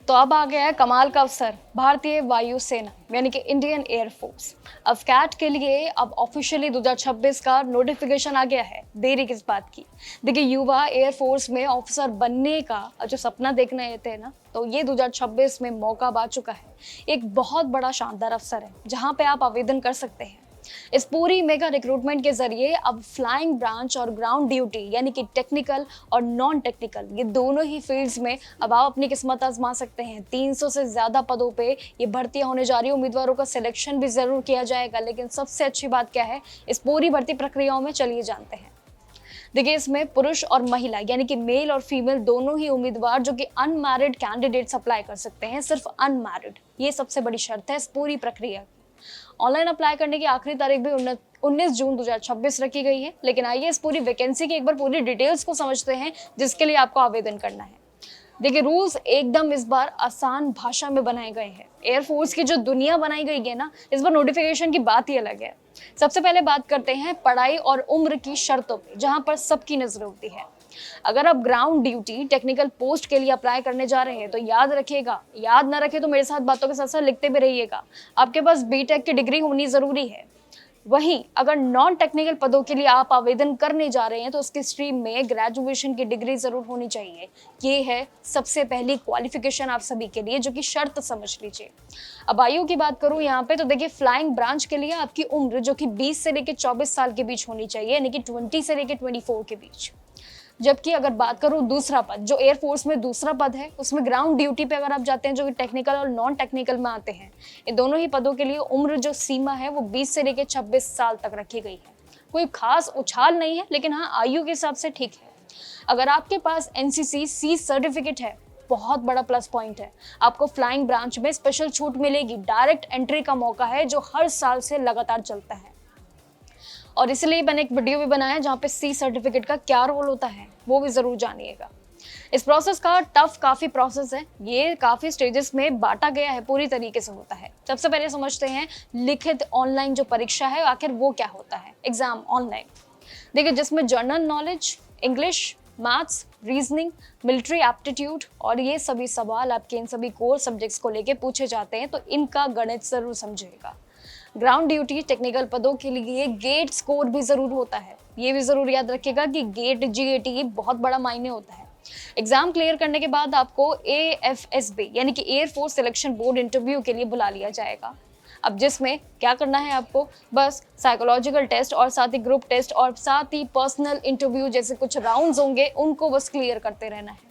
तो अब आ गया है कमाल का अवसर, भारतीय वायुसेना यानी कि इंडियन एयरफोर्स। अब कैट के लिए अब ऑफिशियली 2026 का नोटिफिकेशन आ गया है। देरी किस बात की। देखिए, युवा एयरफोर्स में ऑफिसर बनने का जो सपना देखने थे ना, तो ये 2026 में मौका आ चुका है। एक बहुत बड़ा शानदार अवसर है जहाँ पे आप आवेदन कर सकते हैं। इस पूरी मेगा रिक्रूटमेंट के जरिए अब फ्लाइंग ब्रांच और ग्राउंड ड्यूटी यानी कि टेक्निकल और नॉन टेक्निकल, ये दोनों ही फील्ड्स में अब आप अपनी किस्मत आजमा सकते हैं। 300 से ज्यादा पदों पे ये भर्तियां होने जा रही है। उम्मीदवारों का सिलेक्शन भी जरूर किया जाएगा, लेकिन सबसे अच्छी बात क्या है, इस पूरी भर्ती प्रक्रियाओं में चलिए जानते हैं। देखिए, इसमें पुरुष और महिला यानी कि मेल और फीमेल दोनों ही उम्मीदवार जो कि अनमैरिड कैंडिडेट्स अप्लाई कर सकते हैं, सिर्फ अनमैरिड। ये सबसे बड़ी शर्त है इस पूरी प्रक्रिया की। ऑनलाइन अप्लाई करने की आखिरी तारीख भी 19 जून 2026 रखी गई है। लेकिन आइए इस पूरी वैकेंसी की एक बार पूरी डिटेल्स को समझते हैं जिसके लिए आपको आवेदन करना है। देखिए, रूल्स एकदम इस बार आसान भाषा में बनाए गए हैं। एयरफोर्स की जो दुनिया बनाई गई है ना, इस बार नोटिफिकेशन की बात ही अलग है। सबसे पहले बात करते हैं पढ़ाई और उम्र की शर्तों पे, जहां पर सबकी नजर होती है। अगर आप ग्राउंड ड्यूटी टेक्निकल पोस्ट के लिए अप्लाई करने जा रहे हैं तो याद रखिएगा, याद ना रखे तो मेरे साथ बातों के साथ साथ लिखते भी रहिएगा, आपके पास बीटेक की डिग्री होनी जरूरी है। वहीं अगर नॉन टेक्निकल पदों के लिए आप आवेदन करने जा रहे हैं तो उसकी स्ट्रीम में ग्रेजुएशन की डिग्री जरूर होनी चाहिए। ये है सबसे पहली क्वालिफिकेशन आप सभी के लिए, जो कि शर्त समझ लीजिए। अब आयु की बात करूं यहाँ पे, तो देखिए, फ्लाइंग ब्रांच के लिए आपकी उम्र जो कि 20 से लेकर 24 साल के बीच होनी चाहिए, यानी कि 20 से लेकर 24 के बीच। जबकि अगर बात करूं दूसरा पद, जो एयरफोर्स में दूसरा पद है, उसमें ग्राउंड ड्यूटी पे अगर आप जाते हैं, जो कि टेक्निकल और नॉन टेक्निकल में आते हैं, इन दोनों ही पदों के लिए उम्र जो सीमा है वो 20 से लेकर 26 साल तक रखी गई है। कोई खास उछाल नहीं है, लेकिन हाँ, आयु के हिसाब से ठीक है। अगर आपके पास एनसीसी सी सर्टिफिकेट है, बहुत बड़ा प्लस पॉइंट है। आपको फ्लाइंग ब्रांच में स्पेशल छूट मिलेगी, डायरेक्ट एंट्री का मौका है जो हर साल से लगातार चलता है। और इसलिए मैंने एक वीडियो भी बनाया जहाँ पे सी सर्टिफिकेट का क्या रोल होता है, वो भी जरूर जानिएगा। इस प्रोसेस का काफी प्रोसेस है, ये काफी स्टेजेस में बांटा गया है, पूरी तरीके से होता है। सबसे पहले समझते हैं लिखित ऑनलाइन जो परीक्षा है, आखिर वो क्या होता है। एग्जाम ऑनलाइन, देखिए, जिसमें general knowledge, English, maths, reasoning, military aptitude और ये सभी सवाल आपके इन सभी कोर सब्जेक्ट्स को लेके पूछे जाते हैं, तो इनका गणित जरूर समझिएगा। ग्राउंड ड्यूटी टेक्निकल पदों के लिए गेट स्कोर भी जरूर होता है। ये भी जरूर याद रखिएगा कि गेट जीएटी बहुत बड़ा मायने होता है। एग्जाम क्लियर करने के बाद आपको एएफएसबी यानी कि एयरफोर्स सिलेक्शन बोर्ड इंटरव्यू के लिए बुला लिया जाएगा। अब जिसमें क्या करना है आपको, बस साइकोलॉजिकल टेस्ट और साथ ही ग्रुप टेस्ट और साथ ही पर्सनल इंटरव्यू जैसे कुछ राउंड्स होंगे, उनको बस क्लियर करते रहना है।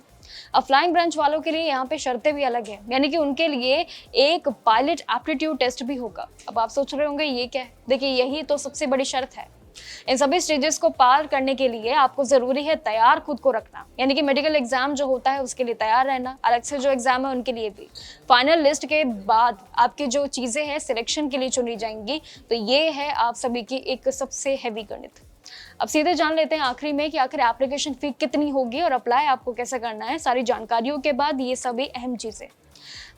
अब फ्लाइंग ब्रांच वालों के लिए यहाँ पे शर्तें भी अलग हैं, यानी कि उनके लिए एक पायलट एप्टीट्यूड टेस्ट भी होगा। अब आप सोच रहे होंगे ये क्या है। देखिए, यही तो सबसे बड़ी शर्त है। इन सभी स्टेजेस को पार करने के लिए आपको जरूरी है तैयार खुद को रखना, यानी कि मेडिकल एग्जाम जो होता है उसके लिए तैयार रहना, अलग से जो एग्जाम है उनके लिए भी। फाइनल लिस्ट के बाद आपकी जो चीजें हैं सिलेक्शन के लिए चुनी जाएंगी, तो ये है आप सभी की एक सबसे हैवी गणित। अब सीधे जान लेते हैं आखिरी में कि आखिर एप्लीकेशन फी कितनी होगी और अप्लाई आपको कैसे करना है। सारी जानकारियों के बाद ये सभी अहम चीजें।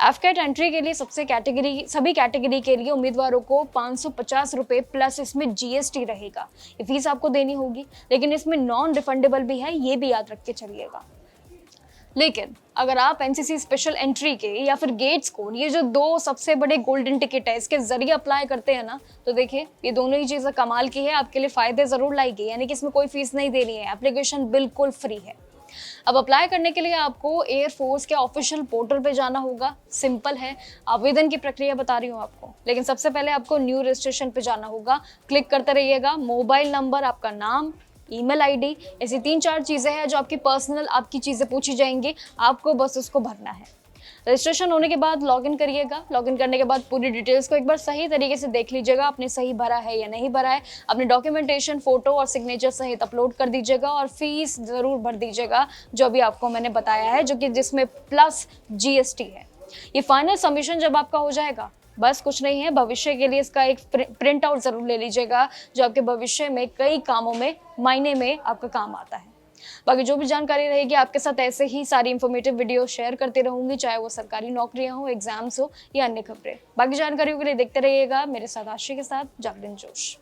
एफकेट एंट्री के लिए सभी कैटेगरी के लिए उम्मीदवारों को 550 रुपए प्लस इसमें जीएसटी रहेगा। ये फीस आपको देनी होगी, लेकिन इसमें नॉन रिफंडेबल भी है, ये भी याद रख के चलिएगा। लेकिन अगर आप एनसीसी स्पेशल एंट्री के या फिर गेट स्कोर, ये जो दो सबसे बड़े गोल्डन टिकट है, इसके जरिए अप्लाई करते हैं ना, तो देखिए, ये दोनों ही चीजें कमाल की है, आपके लिए फायदे जरूर लाएगी। यानी कि इसमें कोई फीस नहीं देनी है, एप्लीकेशन बिल्कुल फ्री है। अब अप्लाई करने के लिए आपको एयरफोर्स के ऑफिशियल पोर्टल पे जाना होगा। सिंपल है, आवेदन की प्रक्रिया बता रही हूँ आपको। लेकिन सबसे पहले आपको न्यू रजिस्ट्रेशन पे जाना होगा, क्लिक करते रहिएगा। मोबाइल नंबर, आपका नाम, ईमेल आईडी, ऐसी 3-4 चीजें हैं जो आपकी पर्सनल आपकी चीजें पूछी जाएंगी, आपको बस उसको भरना है। रजिस्ट्रेशन होने के बाद लॉगिन करिएगा। लॉगिन करने के बाद पूरी डिटेल्स को एक बार सही तरीके से देख लीजिएगा, आपने सही भरा है या नहीं भरा है। अपने डॉक्यूमेंटेशन, फोटो और सिग्नेचर सहित अपलोड कर दीजिएगा और फीस जरूर भर दीजिएगा, जो भी आपको मैंने बताया है, जो कि जिसमें प्लस जीएसटी है। ये फाइनल सबमिशन जब आपका हो जाएगा, बस कुछ नहीं है, भविष्य के लिए इसका एक प्रिंट आउट जरूर ले लीजिएगा, जो आपके भविष्य में कई कामों में, मायने में आपका काम आता है। बाकी जो भी जानकारी रहेगी आपके साथ ऐसे ही सारी इंफॉर्मेटिव वीडियो शेयर करती रहूंगी, चाहे वो सरकारी नौकरियां हो, एग्जाम्स हो या अन्य खबरें। बाकी जानकारियों के लिए देखते रहिएगा मेरे साथ आशी के साथ जागरण जोश।